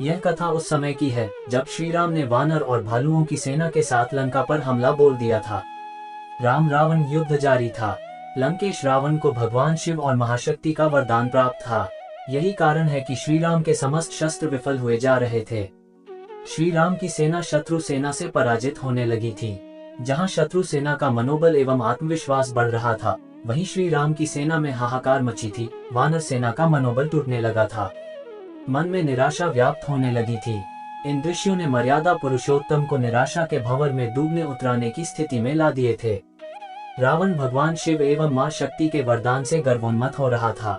यह कथा उस समय की है जब श्री राम ने वानर और भालुओं की सेना के साथ लंका पर हमला बोल दिया था। राम रावण युद्ध जारी था। लंकेश रावण को भगवान शिव और महाशक्ति का वरदान प्राप्त था। यही कारण है कि श्री राम के समस्त शस्त्र विफल हुए जा रहे थे। श्री राम की सेना शत्रु सेना से पराजित होने लगी थी। जहां शत्रु सेना का मनोबल एवं आत्मविश्वास बढ़ रहा था, वहीं श्री राम की सेना में हाहाकार मची थी। वानर सेना का मनोबल टूटने लगा था। मन में निराशा व्याप्त होने लगी थी। इन दृश्यों ने मर्यादा पुरुषोत्तम को निराशा के भंवर में डूबने उतराने की स्थिति में ला दिए थे। रावण भगवान शिव एवं मां शक्ति के वरदान से गर्वोन्मत्त हो रहा था।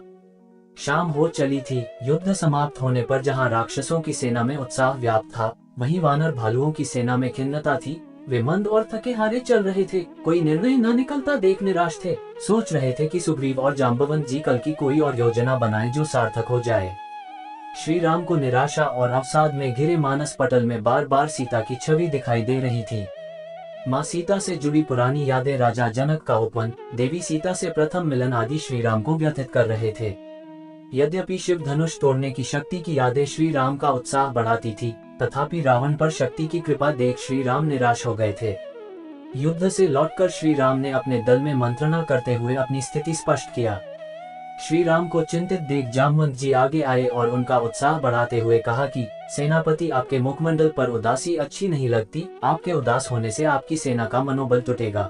शाम हो चली थी। युद्ध समाप्त होने पर जहां राक्षसों की सेना में उत्साह व्याप्त था, वहीं वानर भालुओं की सेना में खिन्नता थी। वे मंद और थके हारे चल रहे थे। कोई निर्णय न निकलता देख निराश थे। सोच रहे थे कि सुग्रीव और जाम्बवंत जी कल की कोई और योजना बनाएं जो सार्थक हो जाए। श्री राम को निराशा और अवसाद में घिरे मानस पटल में बार बार सीता की छवि दिखाई दे रही थी। माँ सीता से जुड़ी पुरानी यादें, राजा जनक का उपवन, देवी सीता से प्रथम मिलन आदि श्री राम को व्यथित कर रहे थे। यद्यपि शिव धनुष तोड़ने की शक्ति की यादें श्री राम का उत्साह बढ़ाती थी, तथापि रावण पर शक्ति की कृपा देख श्री राम निराश हो गए थे। युद्ध से लौटकर श्री राम ने अपने दल में मंत्रणा करते हुए अपनी स्थिति स्पष्ट किया। श्री राम को चिंतित देख जामवंत जी आगे आए और उनका उत्साह बढ़ाते हुए कहा कि सेनापति, आपके मुखमंडल पर उदासी अच्छी नहीं लगती। आपके उदास होने से आपकी सेना का मनोबल टूटेगा।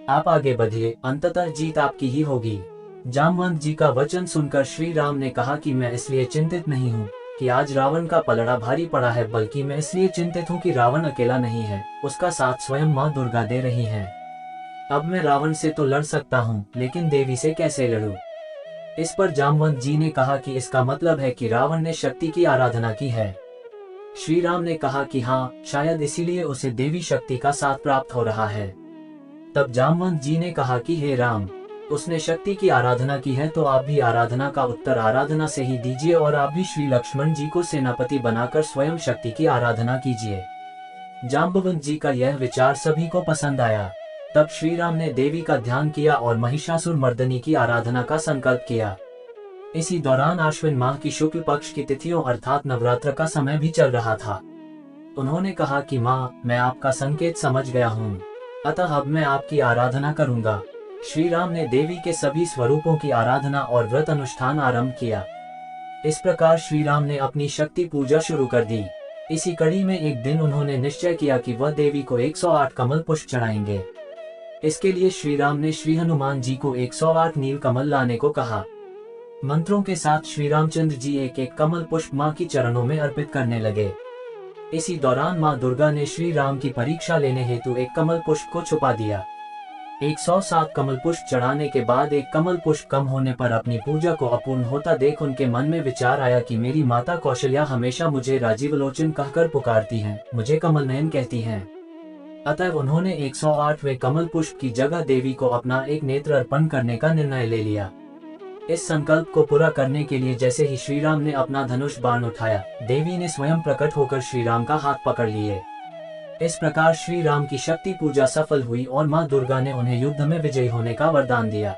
आप आगे बढ़िए, अंततः जीत आपकी ही होगी। जामवंत जी का वचन सुनकर श्री राम ने कहा कि मैं इसलिए चिंतित नहीं हूँ कि आज रावण का पलड़ा भारी पड़ा है, बल्कि मैं इसलिए चिंतित हूँ कि रावण अकेला नहीं है, उसका साथ स्वयं माँ दुर्गा दे रही है। अब मैं रावण से तो लड़ सकता हूँ, लेकिन देवी से कैसे लड़ूं? इस पर जामवंत जी ने कहा कि इसका मतलब है कि रावण ने शक्ति की आराधना की है। श्री राम ने कहा कि हाँ, शायद इसीलिए उसे देवी शक्ति का साथ प्राप्त हो रहा है। तब जामवंत जी ने कहा कि हे राम, उसने शक्ति की आराधना की है तो आप भी आराधना का उत्तर आराधना से ही दीजिए और आप भी श्री लक्ष्मण जी को सेनापति बनाकर स्वयं शक्ति की आराधना कीजिए। जाम्बवंत जी का यह विचार सभी को पसंद आया। तब श्री राम ने देवी का ध्यान किया और महिषासुर मर्दनी की आराधना का संकल्प किया। इसी दौरान आश्विन माह की शुक्ल पक्ष की तिथियों अर्थात नवरात्र का समय भी चल रहा था। उन्होंने कहा कि माँ, मैं आपका संकेत समझ गया हूँ, अतः अब मैं आपकी आराधना करूँगा। श्री राम ने देवी के सभी स्वरूपों की आराधना और व्रत अनुष्ठान आरंभ किया। इस प्रकार श्री राम ने अपनी शक्ति पूजा शुरू कर दी। इसी कड़ी में एक दिन उन्होंने निश्चय किया कि वह देवी को 108 कमल पुष्प चढ़ाएंगे। इसके लिए श्री राम ने श्री हनुमान जी को 108 नील कमल लाने को कहा। मंत्रों के साथ श्री रामचंद्र जी एक एक कमल पुष्प माँ की चरणों में अर्पित करने लगे। इसी दौरान माँ दुर्गा ने श्री राम की परीक्षा लेने हेतु एक कमल पुष्प को छुपा दिया। 107 कमल पुष्प चढ़ाने के बाद एक कमल पुष्प कम होने पर अपनी पूजा को अपूर्ण होता देख उनके मन में विचार आया कि मेरी माता कौशल्या हमेशा मुझे राजीव लोचन कहकर पुकारती हैं, मुझे कमल नयन कहती हैं। अतः उन्होंने 108वें कमल पुष्प की जगह देवी को अपना एक नेत्र अर्पण करने का निर्णय ले लिया। इस संकल्प को पूरा करने के लिए जैसे ही श्री राम ने अपना धनुष बाण उठाया, देवी ने स्वयं प्रकट होकर श्री राम का हाथ पकड़ लिए। इस प्रकार श्री राम की शक्ति पूजा सफल हुई और मां दुर्गा ने उन्हें युद्ध में विजयी होने का वरदान दिया।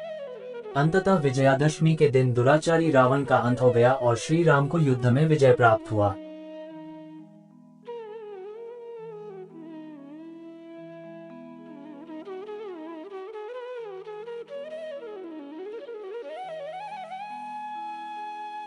अंततः विजयादशमी के दिन दुराचारी रावण का अंत हो गया और श्री राम को युद्ध में विजय प्राप्त हुआ।